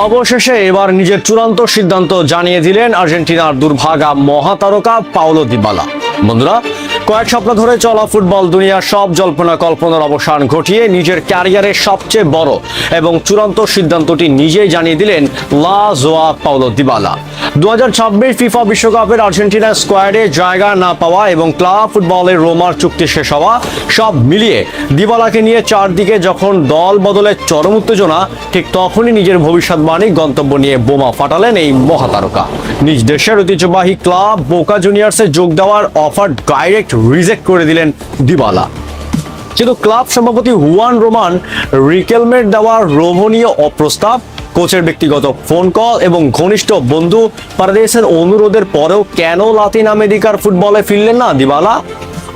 অবশেষে এবার নিজের চূড়ান্ত সিদ্ধান্ত জানিয়ে দিলেন আর্জেন্টিনার দুর্ভাগা মহাতারকা পাওলো দিবালা। বন্ধুরা, কয়েক সপ্তাহ ধরে চলা ফুটবল দুনিয়ার সব জল্পনা কল্পনার অবসান ঘটিয়ে নিজের ক্যারিয়ারের সবচেয়ে বড় এবং চূড়ান্ত সিদ্ধান্তটি নিজেই জানিয়ে দিলেন লা জোয়া পাওলো দিবালা। 2026 ফিফা বিশ্বকাপের আর্জেন্টিনা স্কোয়াডে জায়গা না পাওয়া এবং ক্লাব ফুটবলের রোমার চুক্তি শেষ হওয়া সব মিলিয়ে দিবালাকে নিয়ে চারদিকে যখন দল বদলের চরম উত্তেজনা, ঠিক তখনই নিজের ভবিষ্যৎবাণী গন্তব্য নিয়ে বোমা ফাটালেন এই মহাতারকা। নিজ দেশের ঐতিহ্যবাহী ক্লাব বোকা জুনিয়র্সে যোগ দেওয়ার অফার ডাইরেক্ট রিজেক্ট করে দিলেন দিবালা। কিন্তু ক্লাব সভাপতি হুয়ান রোমান রিকেলমের দেওয়া লোভনীয় অপ্রস্তাব, কোচের ব্যক্তিগত ফোন কল এবং ঘনিষ্ঠ বন্ধু পারেদেসের অনুরোধের পরেও কেন লাতিন আমেরিকার ফুটবলে ফিরলেন না দিবালা?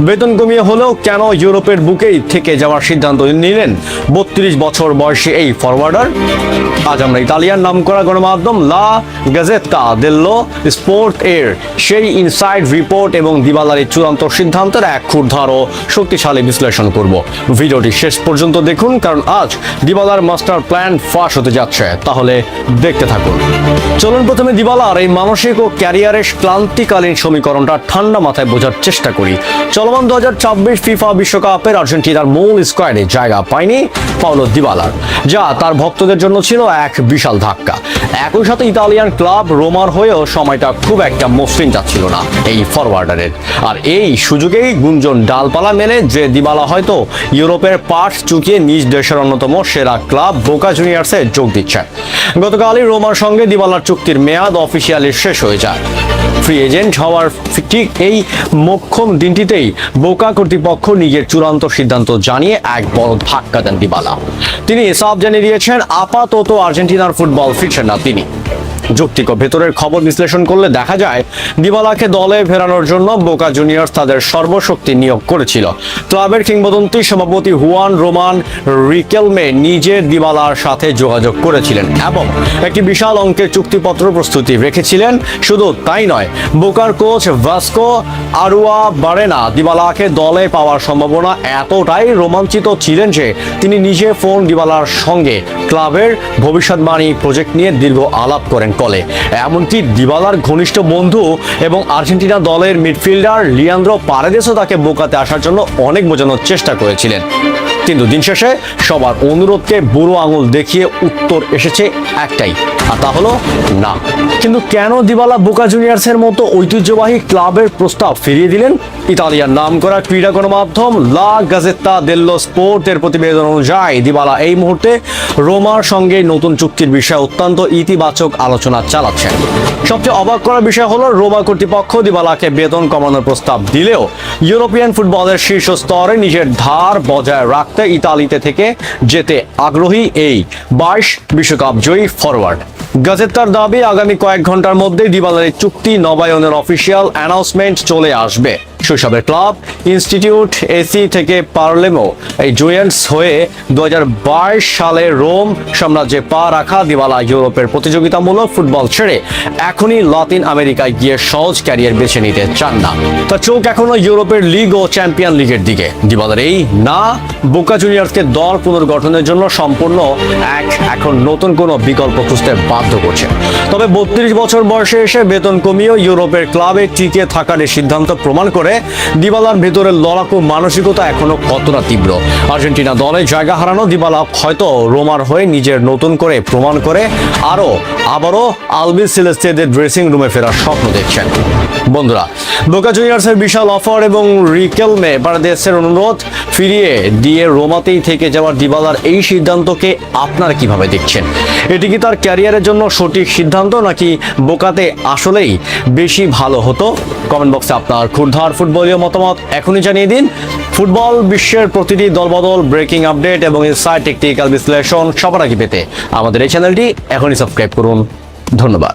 বেতন কমিয়ে হলেও কেন ইউরোপের বুকেই থেকে যাওয়ার সিদ্ধান্ত নিলেন 32 বছর বয়সী এই ফরওয়ার্ডার? আজ আমরা ইতালিয়ান নামকরা গণমাধ্যম লা গাজেত্তা দেল্লো স্পোর্ট এর সেই ইনসাইড রিপোর্ট এবং দিবালার চূড়ান্ত সিদ্ধান্তের এক ক্ষুরধার ও শক্তিশালী বিশ্লেষণ করব। ভিডিওটি শেষ পর্যন্ত দেখুন, কারণ আজ দিবালার মাস্টার প্ল্যান ফাঁস হতে যাচ্ছে। তাহলে দেখতে থাকুন। চলুন প্রথমে দিবালার এই মানসিক ও ক্যারিয়ারের ক্লান্তিকালীন সমীকরণটা ঠান্ডা মাথায় বোঝার চেষ্টা করি। চলমান 2026 ফিফা বিশ্বকাপের আর্জেন্টিনার মূল স্কোয়াডে জায়গা পায়নি পাওলো দিবালার, যা তার ভক্তদের জন্য ছিল এক বিশাল ধাক্কা। একই সাথে ইতালিয়ান ক্লাব রোমার হয়েও সময়টা খুব একটা মসৃণ যাচ্ছিল না এই ফরওয়ার্ডারের। আর এই সুযোগেই গুঞ্জন ডালপালা মেলে যে দিবালা হয়তো ইউরোপের পাশ চুকিয়ে নিজ দেশের অন্যতম সেরা ক্লাব বোকা জুনিয়র্সে যোগ দিচ্ছেন। গতকালই রোমার সঙ্গে দিবালার চুক্তির মেয়াদ অফিসিয়ালি শেষ হয়ে যায়। ফ্রি এজেন্ট হওয়ার ঠিক এই মোক্ষম দিনটিতেই বোকা কর্তৃপক্ষ নিজের চূড়ান্ত সিদ্ধান্ত জানিয়ে এক বড় ধাক্কা দেন দিবালা। তিনি সব জানিয়ে দিয়েছেন আপাতত আর্জেন্টিনার ফুটবল ফিরছেন না তিনি। যৌক্তিক ভেতরের খবর বিশ্লেষণ করলে দেখা যায় দিবালাকে দলে ফেরানোর জন্য বোকা জুনিয়র্স তাদের সর্বশক্তি নিয়োগ করেছিল। ক্লাবের কিংবদন্তি সভাপতি হুয়ান রোমান রিকেলমে নিজের দিবালার সাথে যোগাযোগ করেছিলেন এবং একটি বিশাল অঙ্কের চুক্তিপত্র প্রস্তুতি রেখেছিলেন। শুধু তাই নয়, বোকার কোচ ভাস্কো আরুয়া বারেনা দিবালাকে দলে পাওয়ার সম্ভাবনা এতটাই রোমাঞ্চিত ছিলেন যে তিনি নিজে ফোন দিবালার সঙ্গে ক্লাবের ভবিষ্যৎবাণী প্রজেক্ট নিয়ে দীর্ঘ আলাপ করেন কলে। এমনকি দিবালার ঘনিষ্ঠ বন্ধু এবং আর্জেন্টিনা দলের মিডফিল্ডার লিয়ান্দ্রো পারেদেসও তাকে বোকাতে আসার জন্য অনেক বোঝানোর চেষ্টা করেছিলেন। কিন্তু দিন শেষে সবার অনুরোধকে বুড়ো আঙুল দেখিয়ে উত্তর এসেছে একটাই, আর তা হলো না। কিন্তু কেন দিবালা বোকা জুনিয়র্সের মতো ঐতিহ্যবাহী ক্লাবের প্রস্তাব ফিরিয়ে দিলেন? ইতালিয়ান নামকরা ক্রীড়া গণমাধ্যম লা গাজেত্তা দেল্লো স্পোর্ট এর প্রতিবেদন অনুযায়ী দিবালা এই মুহূর্তে রোমার সঙ্গে নতুন চুক্তির বিষয়ে অত্যন্ত ইতিবাচক আলোচনা চালাচ্ছেন। সবচেয়ে অবাক করার বিষয় হলো রোমা কর্তৃপক্ষ দিবালাকে বেতন কমানোর প্রস্তাব দিলেও ইউরোপিয়ান ফুটবলের শীর্ষ স্তরে নিজের ধার বজায় রাখতে ইতালিতে থেকে যেতে আগ্রহী এই 22 বিশ্বকাপ জয়ী ফরওয়ার্ড। গাজেত্তার দাবি, আগামী কয়েক ঘন্টার মধ্যে দিবালার চুক্তি নবায়নের অফিসিয়াল অ্যানাউন্সমেন্ট চলে আসবে। শৈশবের ক্লাব ইনস্টিটিউট এসি থেকে পারলেমো এই জুয়েন্টস হয়ে 2022 সালে রোম সাম্রাজ্যে পা রাখা দিবালা ইউরোপের প্রতিযোগিতামূলক ফুটবল ছেড়ে এখনই লাতিন আমেরিকায় গিয়ে সহজ ক্যারিয়ার বেছে নিতে চান না। তার চোখ এখনো ইউরোপের লিগ ও চ্যাম্পিয়ন লিগের দিকে। দিবালার এই না বোকা জুনিয়র্সকে দল পুনর্গঠনের জন্য সম্পূর্ণ এখন নতুন কোনো বিকল্প খুঁজতে বাধ্য করছে। তবে 32 বছর বয়সে এসে বেতন কমিয়েও ইউরোপের ক্লাবে টিকে থাকার এই সিদ্ধান্ত প্রমাণ করে দিবালার ভেতরের লড়াকু মানসিকতা এখনো কতটা তীব্র। আর্জেন্টিনা দলে জায়গা হারানো দিবালা হয়তো রোমার হয়ে নিজের নতুন করে প্রমাণ করে আবারও আলবি সেলেস্তেদের ড্রেসিং রুমে ফেরার স্বপ্ন দেখছেন। বন্ধুরা, বোকা জুনিয়র্সের বিশাল অফার এবং রিকেলমে পারেদেসের অনুরোধ ফিরিয়ে দিয়ে রোমাতেই থেকে যাওয়ার দিবালার এই সিদ্ধান্তকে আপনারা কিভাবে দেখছেন? এটি কি তার ক্যারিয়ারের জন্য সঠিক সিদ্ধান্ত, নাকি বোকাতে আসলেই বেশি ভালো হতো? কমেন্ট বক্সে আপনার ক্ষুরধার ফুটবলীয় মতামত এখনই জানিয়ে দিন। ফুটবল বিশ্বের প্রতিটি দলবদল, ব্রেকিং আপডেট এবং ইনসাইড টেকনিক্যাল বিশ্লেষণ সবার আগে পেতে আমাদের এই চ্যানেলটি এখনই সাবস্ক্রাইব করুন। ধন্যবাদ।